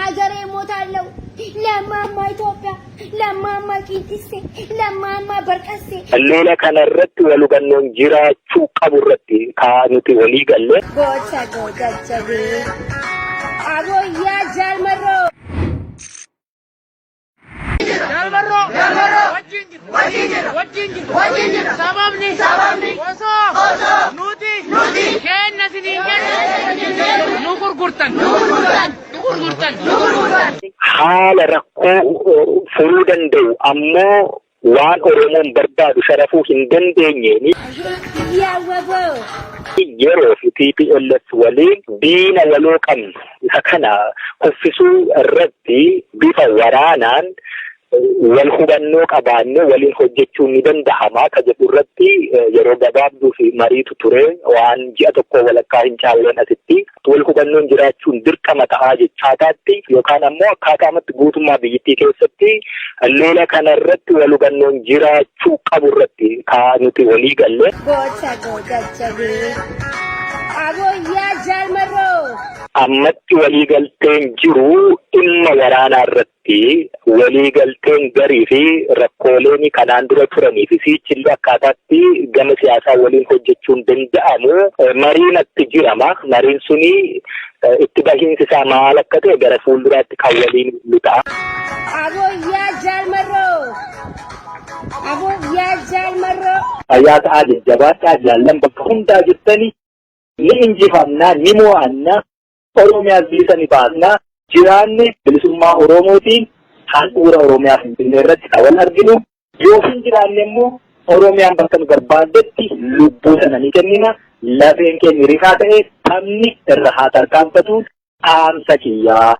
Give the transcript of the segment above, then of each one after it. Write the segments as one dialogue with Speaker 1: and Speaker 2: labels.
Speaker 1: لهاجري موتالو لما ما إثيوبيا لما ما كيتسي لما ما بركسي
Speaker 2: الليلة كان الرد ولو كانوا جرا شو قبل الرد كانوا تولي قال له
Speaker 1: gocha جبي أبو يا جالمرو
Speaker 3: وجنجر سببني وصو نوتي كين نسنين نقر قرطن
Speaker 2: حال ركو فرودا دو أمو وان أورمون برداد شرفو هندن دينيني
Speaker 1: يا وبو
Speaker 2: yeroo fi TPLF waliin diina waloo qabnu isa kana kuffisuu irratti bifa waraanaan wal hubannoo qabaanne waliin hojjechuun ni danda'ama ka jedhu irratti yeroo gabaabduu fi mariitu ture waan ji'a tokko walakkaa hin caalleen asitti wal hubannoon jiraachuun dirqama ta'aa jechaataatti yookaan ammoo akkaataamatti guutummaa biyyattii keessatti lola kana irratti wal hubannoon jiraachuu qabu irratti nuti walii galle
Speaker 1: gocha jabe abo ya jalmaro
Speaker 2: ammatti walii galteen jiru dhimma waraanaa irratti walii galteen garii fi rakkooleen kanaan dura turanii fi sichillee akkaataatti gama siyaasaa waliin hojjechuun danda'amu mariin itti jirama mariin suni itti bahiinsi isaa maal akka ta'e gara fuulduraatti kan waliin luta'a.
Speaker 1: abo ya jalmaro
Speaker 2: ayyaata jajjabaadhaa jaallan bakka hundaa jirtanii ni injifamnaa ni mo'annaa Oromiyaa bilisanii baasnaa jiraanne bilisummaa Oromootiin handhuura Oromiyaa Finfinnee irratti wal arginu yoo hin jiraanne immoo Oromiyaan bakka nu barbaadetti lubbuu sana ni kennina lafeen keenya rikaa ta'e tamni irra haa tarkaanfatu dhaamsa kiyyaa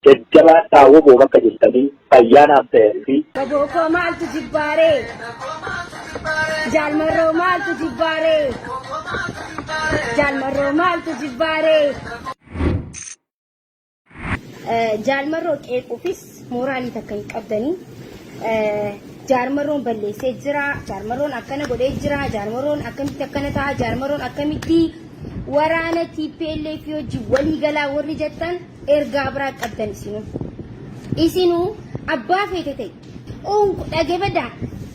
Speaker 2: jajjabaadhaa woboo bakka jirtanii fayyaanaaf ta'ee fi
Speaker 1: Boko maaltu jibbaare Jalmaroo maaltu jibbaare Jalmaroo maaltu jibbaare Jalmaroo qeequufis mooraalii takka hin qabdanii Jalmaroon balleessee jira Jalmaroon akkana godhee jira Jalmaroon akkamitti akkana ta'a Jalmaroon akkamitti waraana TPLF hojii waliigalaa warri jettan ergaa biraa qabdan isinu abbaa feete ta'e dhageebada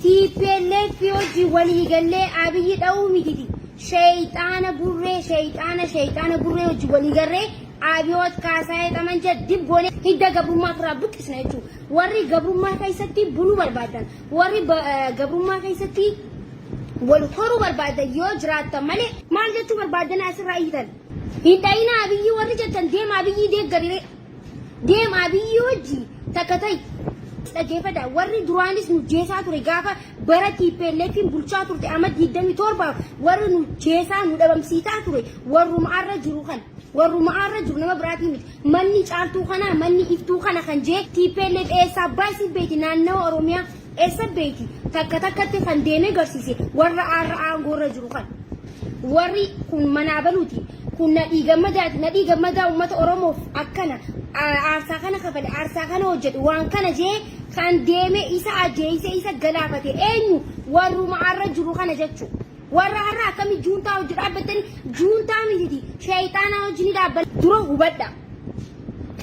Speaker 1: TPLF hojii waliigallee abiyyi dha'uu mititi shayxaana burree hojii waliigarree abiyoot kaasaa jedhaman dib goone hidda gabrummaa irraa buqqisna jechuudha warri gabrummaa keessatti buluu barbaadan warri gabrummaa keessatti wal horuu barbaadan yoo jiraatan malee maal jechuu barbaadan asirraa hiitan hidhaina abiyyi warri jettan deema abiyyi deeggarire deema abiyyi hojii takka ta'e dhageeffadha warri duraanis nu jeesaa ture gaafa bara TPLF bulchaa turte amma 27 warri nu jeesaa nu dhabamsiisaa ture warruma arra jiru kan warruma arra jiru nama biraatii miti manni caaltuu kana manni iftuu kana kan jee TPLF eessa baasii beeti naannoo Oromiyaa eessa beeti takka takkatti kan deemee garsiise warra arra aangoorra jiru kan warri kun manaabaluuti kun nadhii gammadaa uummata Oromoof akkana aarsaa kana kafale aarsaa kana hojjetu waan kana jee kan deemee isa ajjeese isa galaafate eenyu warruma arra jiru kana jechuudha. warra har'a akkami juuntaa hojii dhaabbatanii juuntaa miti shayxaana hojii ni dhaabbata dura hubadha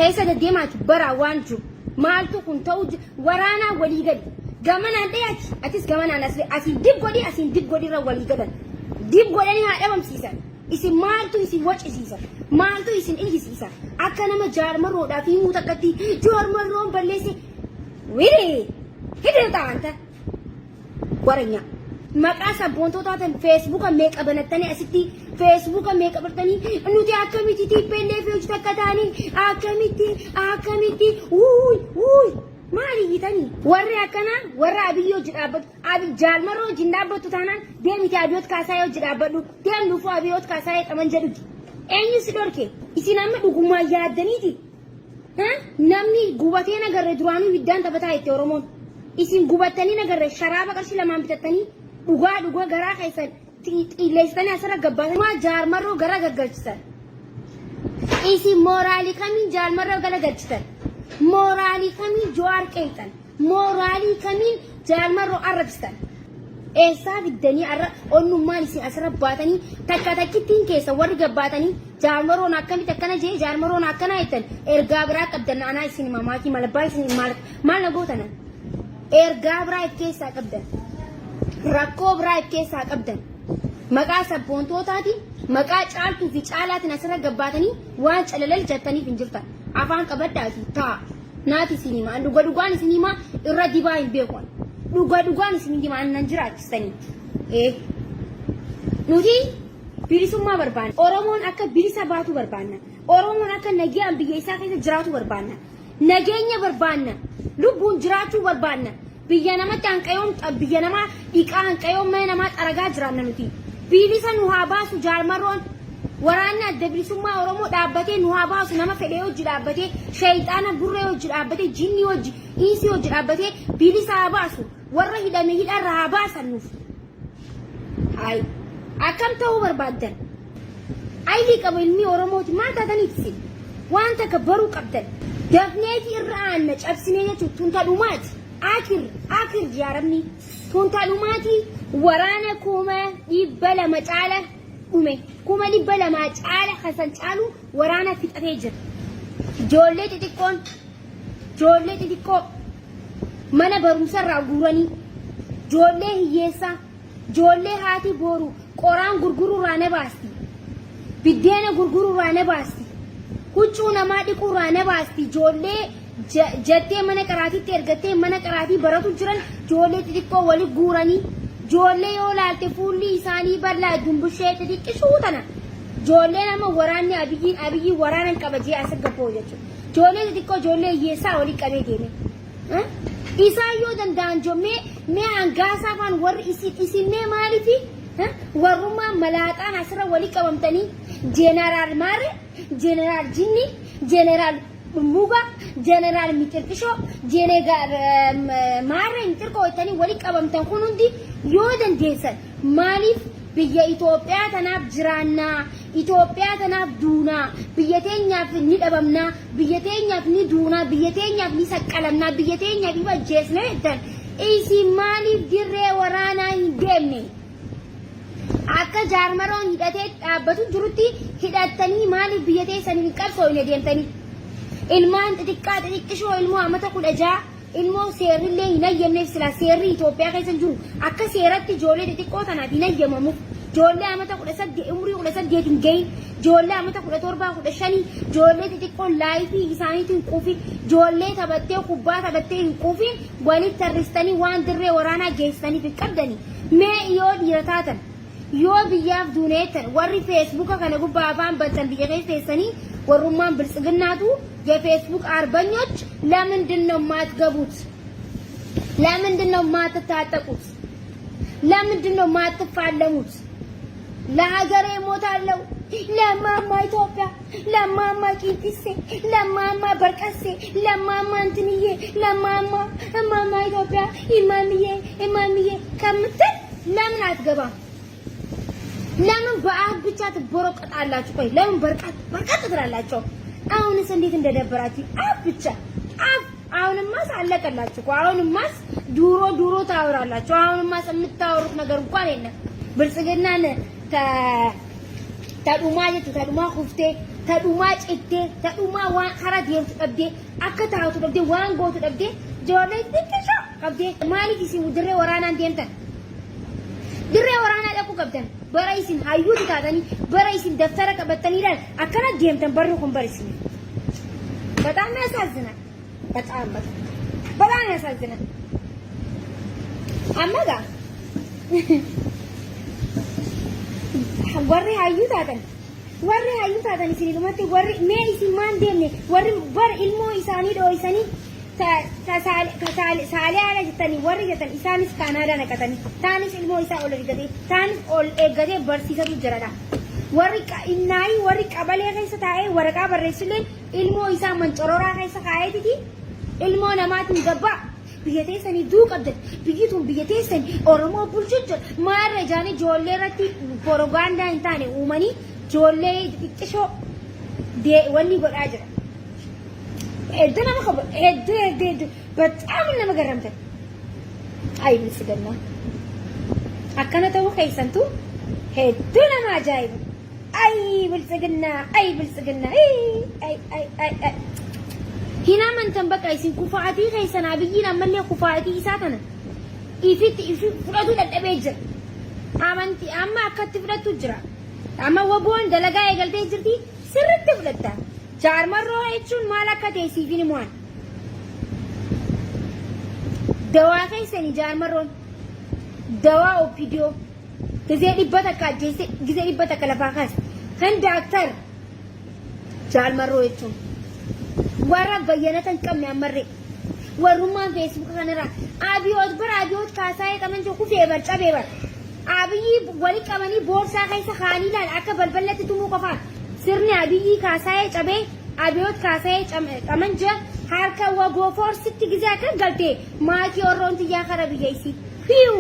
Speaker 1: keessa deddeemaati bara waan jiru maaltu kun ta'u waraanaa walii gadi gamanaan dhiyaati atis gamanaan asii dib godhi irra walii gadan dib godhanii haa dhabamsiisan isin maaltu isin wacisiisan maaltu isin ilgisiisan akka nama jaarmaroodhaa fi himuu takkatti jaarmaroon balleesse hidhee ta'anta waranya maqaa sabboontotaan Facebook meeqa banattanii asitti Facebook meeqa bartanii nuti akkamitti TPLF hojii takka taanii akkamitti maali yitanii warri akkana warra abiyyi hojii dhaabbatu abiyyi jaalmaroo hojii dhaabbatu taanaan deemiti abiyoot kaasaa hojii dhaabbadhu deemnuufu abiyoot kaasaa jedhaman jedhuti eenyu si dhorke isin amma dhugummaa yaaddaniiti namni gubatee nagarre duraanuu hiddaan taphataa jette Oromoon isin gubattanii nagarre sharaaba qarshii lamaan bitattanii dhugaa garaa keessan xiilleessanii asirra gabbaatanii jaarmarroo gara gaggalchisan isin mooraalii kamiin jaarmarroo gara galchisan mooraalii kamiin Jawaar qeexan mooraalii kamiin jaarmarroo arrabsisan إيسا بدني أرى أنو ما نسي أسرع باتني تكتين كيسا ورقة باتني جارمرون أكمي تكنا جي جارمرون أكنا يتن إرقابراك أبدن أنا سينما ماكي مالباي سينما مال نقوتنا إرقابراك كيسا أبدن ركوبراك كيسا أبدن مقا سبونتو تاتي مقا چالتو في چالات أسرع قباتني وانش ألالل جتني فنجلتا أفان قبتاتي تا ناتي سينما أندو قدوغاني سينما إرادي باين بيقوان dhugaan isin dimaan nan jiraachistanii nuti bilisummaa barbaanna oromoon akka bilisa baatu barbaanna oromoon akka nagaan biyya isaa keessa jiraatu barbaanna nageenya barbaanna lubbuun jiraachuu barbaanna biyya namatti hanqayoon biyya namaa dhiqaa hanqayoon mana namaa xaragaa jiraanna nuti bilisa nu haa baasu jaarmaroon waraanni adda bilisummaa oromoo dhaabbatee nu haa baasu nama fedhee hojii dhaabbatee shayxaana burree hojii dhaabbatee jinni hojii iisii hojii dhaabbatee bilisa haa baasu warra hidhame hidharra haa baasannuuf hay akkam ta'uu barbaadan ayli qaba ilmi oromooti maal taataniifsi waan takka baruu qabdan dafneeti irra aanna cabsinee jechuun tunta dhumaati akir jaaramni tunta dhumaati waraana kuma dhibba lama caala dhume kuma dhibba lama caala hasan caalu waraana fixatee jira ijoollee xixiqqoo mana barumsarraa guuranii ijoollee hiyyeessaa ijoollee haati booru qoraan gurguruurraa na baasti biddeena gurguruurraa na baasti huccuu namaa dhiquurraa na baasti ijoollee jettee mana qaraatiitti ergattee mana qaraatii baratu jiran ijoollee xixiqqoo wali guuranii ijoollee yoo laalte fuulli isaanii bal'aa dumbushee xixiqqishuu tana ijoollee nama waraanni abiyyi waraanan qabajee as gabboo jechuudha ijoollee xixiqqoo ijoollee hiyyeessaa walii qabee deeme isaayyoo danda'an jommee mee hangaasaa waan warri isinne maaliifi warrummaa malaaxaan asirra walii qabamtanii jeenaraal maarre jeenaraal jinni jeenaraal muga jeenaraal mitirqishoo jeenaraal maarre mitirqoo ittanii walii qabamtan kun hundi yoo dandeessan maaliif biyya Itoophiyaa tanaaf jiraannaa Itoophiyaa tanaaf duunaa biyya teenyaaf ni dhabamnaa biyya teenyaaf ni duunaa biyya teenyaaf ni saqqalamnaa biyya teenyaaf ni bajjeesnaa jettan isin maaliif dirree waraanaa hin deemne akka jaarmaroon hidhatee dhaabbatu jirutti hidhattanii maaliif biyya teessanii hin qabsooyne deemtanii ilmaan xixiqqishoo ilmoo amata 16 ilmoo seerrillee hin ayyamneef sila seerri Itoophiyaa keessa jiru akka seeratti ijoollee xixiqqoo tanaaf hin ayyamamu ijoollee amata 18 umurii 18 hin gahin ijoollee amata 17 15 ijoollee xixiqqoo laayifii isaaniitiin quufin ijoollee taphattee kubbaa taphattee hin quufin walitti tarristanii waan dirree waraanaa geessaniif hin qabdanii mee yoo dhiira taatan yoo biyyaaf duuneettan warri feesbuuka kana gubbaa afaan battan biyya keessa teessanii warrummaan biltsiginnaatu የፌስቡክ አርበኞች ለምንድን ነው የማትገቡት? ለምንድን ነው የማትታጠቁት? ለምንድን ነው የማትፋለሙት? ለሀገሬ ሞታለሁ ለማማ ኢትዮጵያ ለማማ ቂንጢሴ ለማማ በርቀሴ ለማማ እንትንዬ ለማማ እማማ ኢትዮጵያ እማምዬ ከምትል ለምን አትገባም? ለምን በአፍ ብቻ ትቦረቀጣላችሁ? ቆይ ለምን በርቀት ትላላችሁ? አሁንስ እንዴት እንደደበራችሁ አፍ ብቻ አፍ አሁንማስ አለቀላችሁ እኮ አሁንማስ ዱሮ ታወራላችሁ አሁንማስ የምታወሩት ነገር እንኳን የለም ብልጽግናን ተዱማ ኩፍቴ ተዱማ ጭቴ ተዱማ ዋን ኸራት የምት ቀብዴ አከታውቱ ቀብዴ ዋንጎቱ ቀብዴ ጆሌ ትንሽ ቀብዴ ማሊክ ሲሙ ድሬ ወራና እንዴንተን ድሬ ወራና ለቁ ቀብደን በራይሲን ሃዩት ታዳኒ በራይሲን ደፍተረ ቀበተን ይላል አከና ዲምተን በርኩን በርሲን በጣም ያሳዝናል በጣም ያሳዝናል አማጋ ወሪ ሃዩት ታዳኒ ሲልመት ወሪ ሜይሲ ማንዴኔ ወሪ በር ኢልሞ ኢሳኒ ዶይሳኒ ሳሊያለ ጅተኒ ወሪ ጀተን ኢሳኒስ ካናዳ ነቀተኒ ታኒስ ኢልሞ ኢሳ ኦልሪ ገዴ ታኒስ ኦል ኤገዴ በርሲሰቱ ጅራዳ ወሪ ኢናይ ወሪ ቀበሌ ከይሰ ታኤ ወረቃ በረስለ ኢልሞ ኢሳ መንጮሮራ ከይሰ ካየቲቲ ኢልሞ ነማትን ገባ ብየቴሰኒ ዱቀደ ብይቱን ብየቴሰኒ ኦሮሞ ቡልቹ ማረጃኒ ጆሌ ረቲ ፕሮፓጋንዳ እንታኔ ኡመኒ ጆሌ ጥቅሾ ዴ ወኒ ጎዳ ጅራ እደና መከበ በጣም ነው መገረምተ አይ ብልጽግና akkana ta'uu keessantu hedduu nama ajaa'iba. Ay biltsiginna ay hina amantan bakka isin kufaatii keessan abiyyiin ammallee kufaatii isaa tana ifi fudhatu dadhabee jira. Amanti amma akkatti fudhatu jira. Amma waboon dalagaa eegaltee jirti sirriitti fudhatta. Jaarmarroo jechuun maal akka ta'e siifin himuun. Dawaa keessanii jaarmarroon dawaa opiidiyoo gizee dhibba takka ajjeesse gizee dhibba takka lafaa kaase kan daaktar jaarmarroo jechuun warra bayyanatan qabne ammarree warrummaan feesbuuka kanarraa abiyoot kaasaa qaban jiru kufee bar cabee bar abiyyi wali qabanii boorsaa keessa kaanii laal akka balbalatti tumuu qofaa sirni abiyyi kaasaa cabee abiyoot kaasaa qaban jira harka wagoo forsitti gizee akka galtee maakii orroon tiyyaa kara biyyeessi fiiw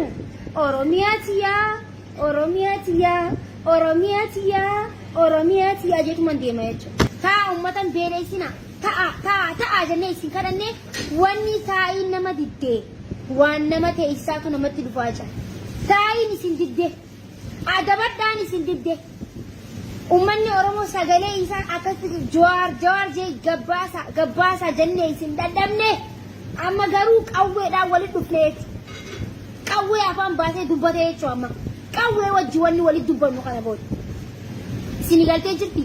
Speaker 1: Oromiyaa tiyaa jechuun deema jechuudha. Ta'a uummatan beereessina ta'a jennee isin kadhannee wanni taa'iin nama diddee waan nama ta'e isaatu namatti dhufaa jira. Taa'iin isin diddee adabadhaan isin diddee uummanni Oromoo sagalee isaa akkatti jawaar jee gabbaasaa jennee isin dadhabne amma garuu qawweedhaan walitti dhufneeti. Qawwee afaan baasee dubbatee jechuudha amma. Qawwee wajji wanni walitti dubbannu kana booda. Isin galtee jirti.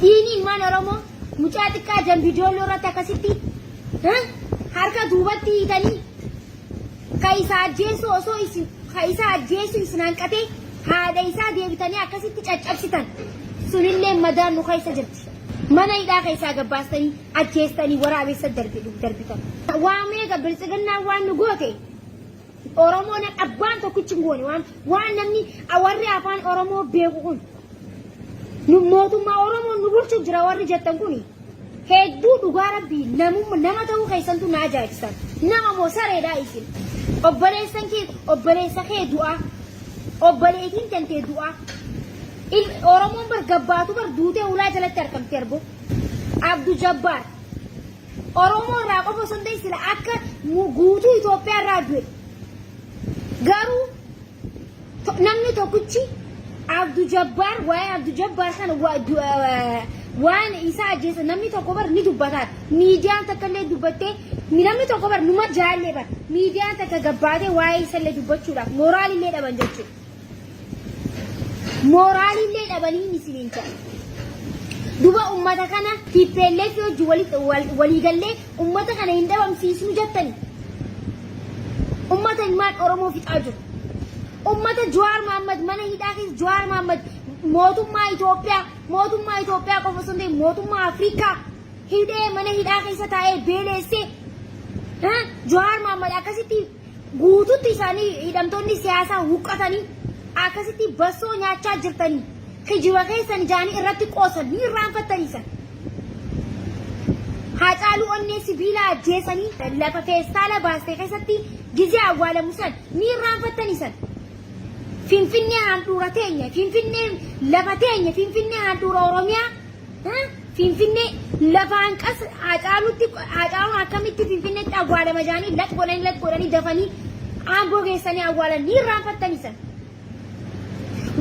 Speaker 1: Dhiini ilmaan Oromoo mucaa xiqqaa jambiidooloo irratti akkasitti harka duubatti hiitanii ka isa ajjeesu isin hanqatee haadha isaa deebitanii akkasitti caccabsitan. Sunillee madaan nu keessa jirti. Mana hidhaa keessaa gabbaastanii ajjeestanii waraabessa darbitan. Waa meeqa biltsiginnaa waan nu goote. Oromoon abbaan tokkichi ngoone waan namni warri afaan Oromoo beeku kun nu mootummaa Oromoo nu bulchu jira warri jettan kun hedduu dhugaa rabbii nama ta'uu keessantu na ajaa'iban nama moo sareedhaa isin obboleessa kee du'aa obboleetiin tantee du'aa Oromoon bar gabbaatu bar duutee ulaa jalatti argamte arbo Abduu Jabbaar Oromoo irraa qofa osoo hin ta'in sila akka guutuu Itoophiyaa irraa du'e. Garuu namni tokkichi Abduu Jabbaar waa'ee Abduu Jabbaar kana waan isaa ajjeessa namni tokko bar ni dubbataadha. Miidiyaan takka illee dubbattee namni tokko bar numa jaallee bar miidiyaan takka gabbaatee waa'ee isa illee dubbachuudhaaf mooraalillee dhaban jechuudha. Mooraalillee dhabanii ni siniincha. Duba ummata kana TPLF hojii waliigallee ummata kana hin dhabamsiisnu jettani. Ummata ilmaan Oromoo fixaa jiru. Ummata Jawaar Mohaammed mana hidhaa keessa Jawaar Mohaammed mootummaa Itoophiyaa qofa osoo hin ta'in mootummaa Afrikaa hidhee mana hidhaa keessa taa'ee beeleessee Jawaar Mohaammed akkasitti guututti isaanii hidhamtoonni siyaasaa huqqatanii akkasitti bassoo nyaachaa jirtanii kijiba keessan jaanii irratti qoosan ni irraanfattaniisan. Haacaaluu onnee sibiila ajjeesanii lafa feestaala baastee keessatti gizee awwaalamusan ni irraanfattaniisan. Finfinnee handhuura teenya, Finfinnee lafa teenya, Finfinnee handhuura Oromiyaa, Finfinnee lafa hanqas Haacaaluun akkamitti Finfinneetti awwaalama jaanii lat godhanii dafanii aangoo geessanii awwaalan ni irraanfattaniisan.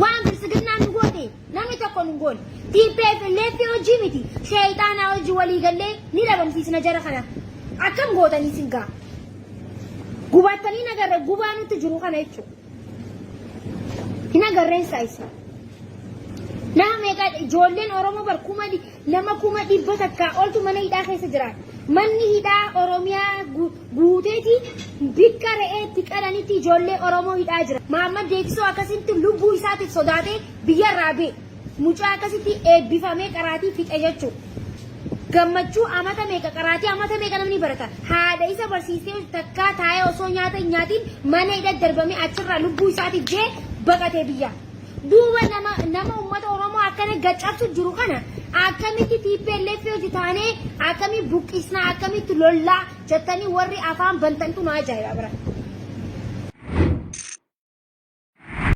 Speaker 1: Waan biltsiginnaan nu goote namni tokko nu goone. TPLF hojii miti sheeyxaanaa hojii waliigallee ni dhabamsiisna jara kana. Akkam gootanii isin gaa. Gubattanii nagarra gubaa nutti jiru kana jechuudha. Hin agarreen saayisa. Nama meeqa ijoolleen Oromoo bar nama 100 takka oltu mana hidhaa keessa jira. Manni hidhaa Oromiyaa guuteeti bikka re'eetti qadanitti ijoollee Oromoo hidhaa jira. Mahammad Deeksoo akkasitti lubbuu isaatiif sodaatee biyyarraa ba'e. Mucaa akkasitti eebbifamee qaraatii fixe jechuudha. Gammachuu amata meeqa qaraatii amata meeqa namni barata. Haadha isa barsiisee takkaa taa'ee osoo nyaata hin nyaatiin mana hidhaa darbamee achirraa lubbuu isaatiif jee baqatee biyya. Duuba nama uummata Oromoo akkana gaccabsu jiru kana akkamitti TPLF hojii taanee akkamitti buqqisnaa akkamitti lollaa jettanii warri afaan bantantu nu ajaa'iba bira.